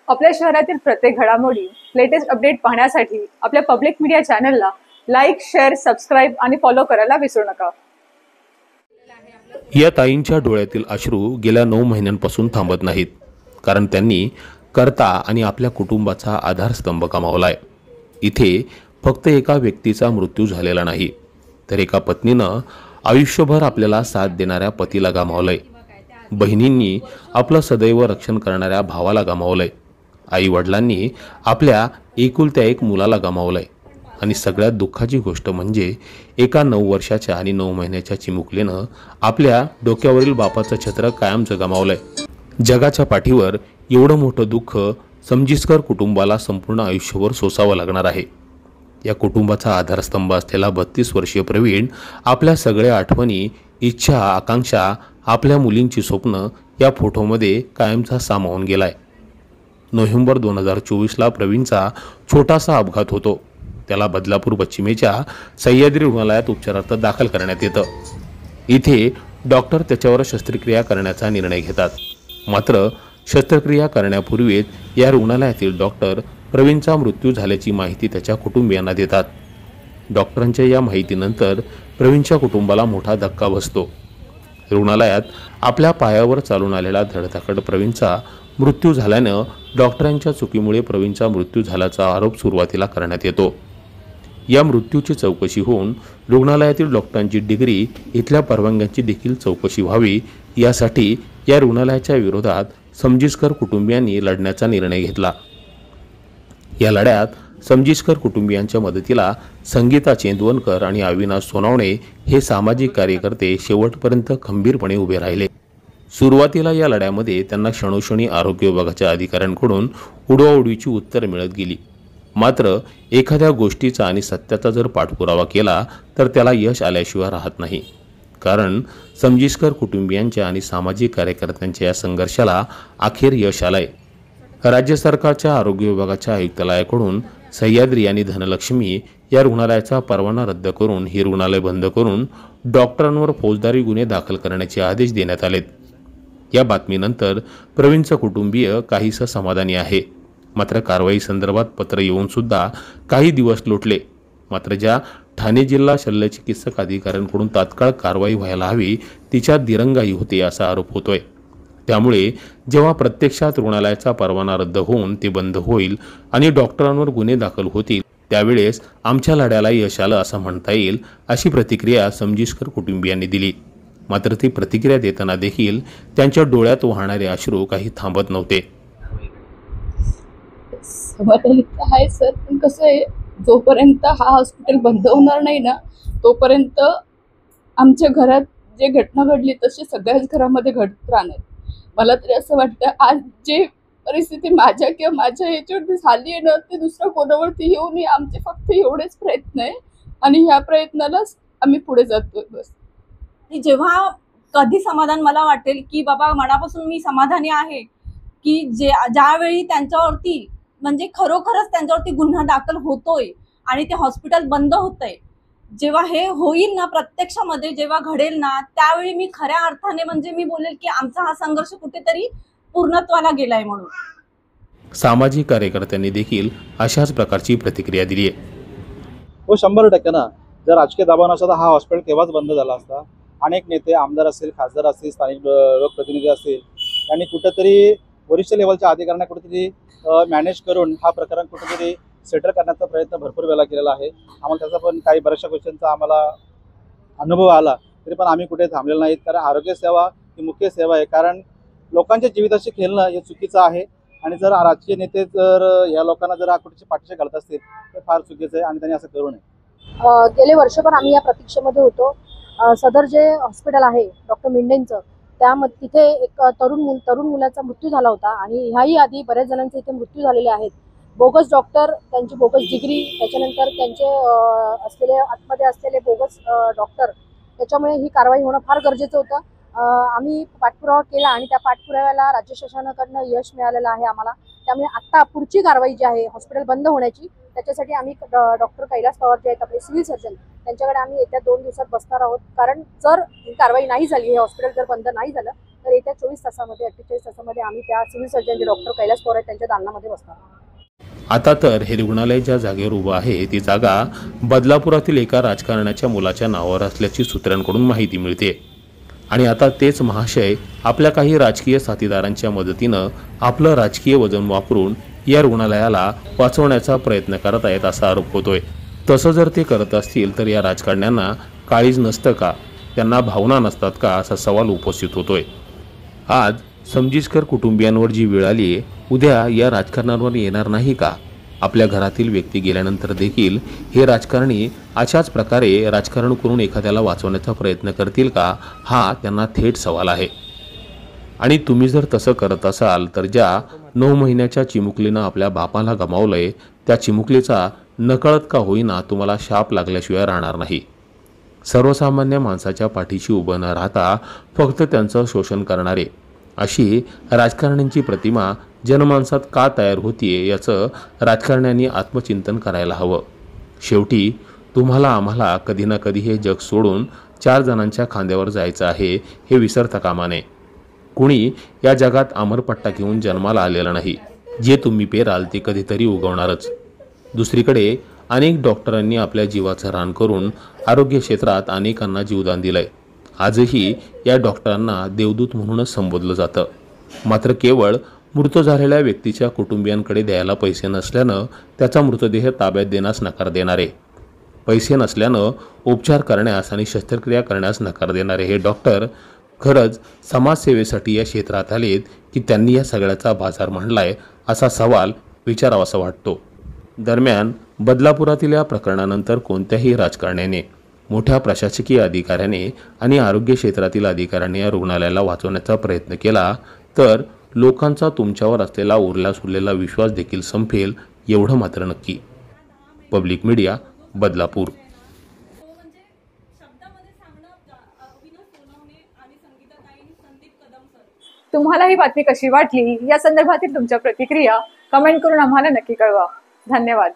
आपल्या शहरातील प्रत्येक घडामोडी लेटेस्ट अपडेट पाहण्यासाठी आपल्या पब्लिक मीडिया चॅनलला लाईक, शेअर, सबस्क्राईब आणि फॉलो करायला विसरू नका। या ताईंच्या डोळ्यातील अश्रू गेल्या 9 महिन्यांपासून थांबत नाहीत, कारण त्यांनी कर्ता आणि आपल्या कुटुंबाचा आधारस्तंभ गमावलाय। इथे फक्त एका व्यक्तीचा मृत्यू झालेला नाही, तर एका पत्नीनं आयुष्यभर आपल्याला साथ देणाऱ्या पतीला गमावलंय। बहिणींनी आपलं सदैव रक्षण करणाऱ्या भावाला गमावलंय। आई वडिलांनी आपल्या एकुलत्या एक मुलाला गमावलंय। आणि सगळ्यात दुःखाची गोष्ट म्हणजे एका 9 वर्षाच्या आणि 9 महिन्याच्या चिमुकलीनं आपल्या डोक्यावरील बापाचं छत्र कायमचं गमावलंय। जगाच्या पाठीवर एवढं मोठं दुःख समजिस्कर कुटुंबाला संपूर्ण आयुष्यभर सोसावं लागणार आहे। या कुटुंबाचा आधारस्तंभ असलेला 32 वर्षीय प्रवीण आपल्या सगळ्या आठवणी, इच्छा, आकांक्षा, आपल्या मुलींची स्वप्न या फोटोमध्ये कायमचा सामावून गेलाय। नोव्हेंबर 2024ला प्रवीणचा छोटासा अपघात होतो। त्याला बदलापूर पश्चिमेच्या सह्याद्री रुग्णालयात उपचारार्थ दाखल करण्यात येतं। इथे डॉक्टर त्याच्यावर शस्त्रक्रिया करण्याचा निर्णय घेतात। मात्र शस्त्रक्रिया करण्यापूर्वीच या रुग्णालयातील डॉक्टर प्रवीणचा मृत्यू झाल्याची माहिती त्याच्या कुटुंबियांना देतात। डॉक्टरांच्या या माहितीनंतर प्रवीणच्या कुटुंबाला मोठा धक्का बसतो। रुग्णालयात आपल्या पायावर चालून आलेला धडधाकट प्रवीणचा मृत्यू झाल्यानं डॉक्टरांच्या चुकीमुळे प्रवीणचा मृत्यू झाल्याचा आरोप सुरुवातीला करण्यात येतो। या मृत्यूची चौकशी होऊन रुग्णालयातील डॉक्टरांची डिग्री, इथल्या परवानग्यांची देखील चौकशी व्हावी, यासाठी या रुग्णालयाच्या विरोधात समजिस्कर कुटुंबियांनी लढण्याचा निर्णय घेतला। या लढ्यात समजिस्कर कुटुंबियांच्या मदतीला संगीता चेंदवनकर आणि अविनाश सोनावणे हे सामाजिक कार्यकर्ते शेवटपर्यंत खंबीरपणे उभे राहिले। सुरुवातीला या लढ्यामध्ये त्यांना क्षणोक्षणी आरोग्य विभागाच्या अधिकाऱ्यांकडून उडवाउडवीची उत्तर मिळत गेली। मात्र एखाद्या गोष्टीचा आणि सत्याचा जर पाठपुरावा केला तर त्याला यश आल्याशिवाय राहत नाही। कारण समजिस्कर कुटुंबियांच्या आणि सामाजिक कार्यकर्त्यांच्या या संघर्षाला अखेर यश आलंय। राज्य सरकारच्या आरोग्य विभागाच्या आयुक्तालयाकडून सह्याद्री आणि धनलक्ष्मी या रुग्णालयाचा परवाना रद्द करून ही रुग्णालय बंद करून डॉक्टरांवर फौजदारी गुन्हे दाखल करण्याचे आदेश देण्यात आलेत। या बातमीनंतर प्रवीणचं कुटुंबीय काहीसं समाधानी आहे। मात्र कारवाई संदर्भात पत्र येऊन सुद्धा काही दिवस लोटले। मात्र ज्या ठाणे जिल्हा शल्यचिकित्सक अधिकाऱ्यांकडून तात्काळ कारवाई व्हायला हवी तिच्यात दिरंगाई होते असा आरोप होतोय। त्यामुळे जेव्हा प्रत्यक्षात रुग्णालयाचा परवाना रद्द होऊन ते बंद होईल आणि डॉक्टरांवर गुन्हे दाखल होतील त्यावेळेस आमच्या लढ्याला यश आलं असं म्हणता येईल, अशी प्रतिक्रिया समजिस्कर कुटुंबियांनी दिली। मात्र ती प्रतिक्रिया देताना देखील त्यांच्या डोळ्यात वाहणारे अश्रू काही थांबत नव्हते। समाधानी आहे सर, पण कसं आहे, जोपर्यंत हा हॉस्पिटल बंद होणार नाही ना तोपर्यंत आमच्या घरात जे घटना घडली तशी सगळ्याच घरामध्ये घडत राहणार। मला तरी असं वाटतं आज जे परिस्थिती माझ्या किंवा माझ्या याच्यावरती झाली आहे ना ते दुसऱ्या कोणावरती येऊ नये, आमचे फक्त एवढेच प्रयत्न आहे आणि ह्या प्रयत्नालाच आम्ही पुढे जातोय बस। जेव्हा कधी समाधान मला वाटेल की बाबा मनापासून मी समाधानी आहे की ज्यावेळी त्यांच्यावरती म्हणजे खरोखरच त्यांच्यावरती गुन्हा दाखल होतोय आणि ते हॉस्पिटल बंद होतंय, जेव्हा हे होईल ना प्रत्यक्षामध्ये जेव्हा घडेल ना त्यावेळी मी खऱ्या अर्थाने म्हणजे मी बोलेल की आमचा हा संघर्ष कुठेतरी पूर्णत्वाला गेलाय म्हणून। सामाजिक कार्यकर्त्यांनी देखील अशाच प्रकारची प्रतिक्रिया दिली आहे। हो 100% ना, जर राजकीय दबाव नसता हा हॉस्पिटल केव्हाच बंद झाला असता। अनेक नेते, आमदार असतील, खासदार असतील, स्थानिक लोकप्रतिनिधी असतील, त्यांनी कुठेतरी वरिष्ठ लेवलच्या अधिकाऱ्यांना कुठेतरी मॅनेज करून हा प्रकरण कुठेतरी सेटल करण्याचा प्रयत्न भरपूर वेळा केलेला आहे। आम्हाला त्याचा पण काही बऱ्याचशा गोष्टींचा आम्हाला अनुभव आला, तरी पण आम्ही कुठे थांबलेलो नाहीत। कारण आरोग्य सेवा ही मुख्य सेवा आहे। कारण लोकांच्या जीविताशी खेळणं हे चुकीचं आहे आणि जर राजकीय नेते जर या लोकांना जर कुठे पाठीशी घालत असतील तर फार चुकीचं आहे आणि त्यांनी असं करू नये। गेले वर्षभर आम्ही या प्रतीक्षेमध्ये होतो। सदर जे हॉस्पिटल आहे डॉक्टर मिंडेंचं तिथे एक तरुण मुलाचा मृत्यू झाला होता आणि ह्याही आधी बऱ्याच जणांचे इथे मृत्यू झालेले आहेत। बोगस डॉक्टर, त्यांची बोगस डिग्री, त्याच्यानंतर त्यांचे असलेले आतमध्ये असलेले बोगस डॉक्टर, त्याच्यामुळे ही कारवाई होणं फार गरजेचं होतं। आम्ही पाठपुरावा केला आणि त्या पाठपुराव्याला राज्य शासनाकडनं यश मिळालेलं आहे आम्हाला। त्यामुळे आता पुढची कारवाई जी आहे हॉस्पिटल बंद होण्याची त्याच्यासाठी आम्ही डॉक्टर कैलास पवार जे आहेत आपले सिव्हिल सर्जन त्यांच्याकडे आम्ही येत्या 2 दिवसात बसणार आहोत। कारण जर ही कारवाई नाही झाली, हे हॉस्पिटल जर बंद नाही झालं तर येत्या 48 तासामध्ये आम्ही त्या सिव्हिल सर्जन जे डॉक्टर कैलास पवार आहेत त्यांच्या दालनामध्ये बसणार. आता तर हे रुग्णालय ज्या जागेवर उभं आहे ती जागा बदलापुरातील एका राजकारण्याच्या मुलाच्या नावावर असल्याची सूत्रांकडून माहिती मिळते. आणि आता तेच महाशय आपल्या काही राजकीय साथीदारांच्या मदतीनं आपलं राजकीय वजन वापरून या रुग्णालयाला वाचवण्याचा प्रयत्न करत आहेत असा आरोप होतोय. तसं जर ते करत असतील तर या राजकारण्यांना काळीज नसतं का, त्यांना भावना नसतात का असा सवाल उपस्थित होतोय. आज समजितकर कुटुंबियांवर जी वेळ आली उद्या या राजकारणावर येणार नाही का? आपल्या घरातील व्यक्ती गेल्यानंतर देखील हे राजकारणी अशाच प्रकारे राजकारण करून एखाद्याला वाचवण्याचा प्रयत्न करतील का, हा त्यांना थेट सवाल आहे. आणि तुम्ही जर तसं करत असाल तर ज्या 9 महिन्याच्या चिमुकलीनं आपल्या बापाला गमावलंय त्या चिमुकलीचा नकळत का होईना तुम्हाला शाप लागल्याशिवाय राहणार नाही. सर्वसामान्य माणसाच्या पाठीशी उभं न राहता फक्त त्यांचं शोषण करणारे अशी राजकारण्यांची प्रतिमा जनमानसात का तयार होतीये याचं राजकारण्यांनी आत्मचिंतन करायला हवं. शेवटी तुम्हाला आम्हाला कधी ना कधी हे जग सोडून 4 जणांच्या खांद्यावर जायचं आहे हे विसरता कामा नये. कुणी या जगात अमरपट्टा घेऊन जन्माला आलेला नाही. जे तुम्ही पेराल ते कधीतरी उगवणारच. दुसरीकडे अनेक डॉक्टरांनी आपल्या जीवाचं रान करून आरोग्य क्षेत्रात अनेकांना जीवदान दिलंय. आजही या डॉक्टरांना देवदूत म्हणूनच संबोधलं जातं. मात्र केवळ मृत झालेल्या व्यक्तीच्या कुटुंबियांकडे द्यायला पैसे नसल्यानं त्याचा मृतदेह ताब्यात देण्यास नकार देणारे, पैसे नसल्यानं उपचार करण्यास आणि शस्त्रक्रिया करण्यास नकार देणारे हे डॉक्टर खरंच समाजसेवेसाठी या क्षेत्रात आलेत की त्यांनी या सगळ्याचा बाजार मांडलाय असा सवाल विचारावासा वाटतो. दरम्यान बदलापुरातील या प्रकरणानंतर कोणत्याही राजकारण्याने, मोठ्या प्रशासकीय अधिकाऱ्याने आणि आरोग्य क्षेत्रातील अधिकाऱ्यांनी या रुग्णालयाला वाचवण्याचा प्रयत्न केला तर लोकांचा तुमच्यावर असलेला उरला सुरलेला विश्वास देखील संपेल एवढं मात्र नक्की. Public media, Badlapur. तुम्हाला ही बातमी कशी वाटली या संदर्भातील तुमच्या प्रतिक्रिया कमेंट करून आम्हाला नक्की कळवा. धन्यवाद.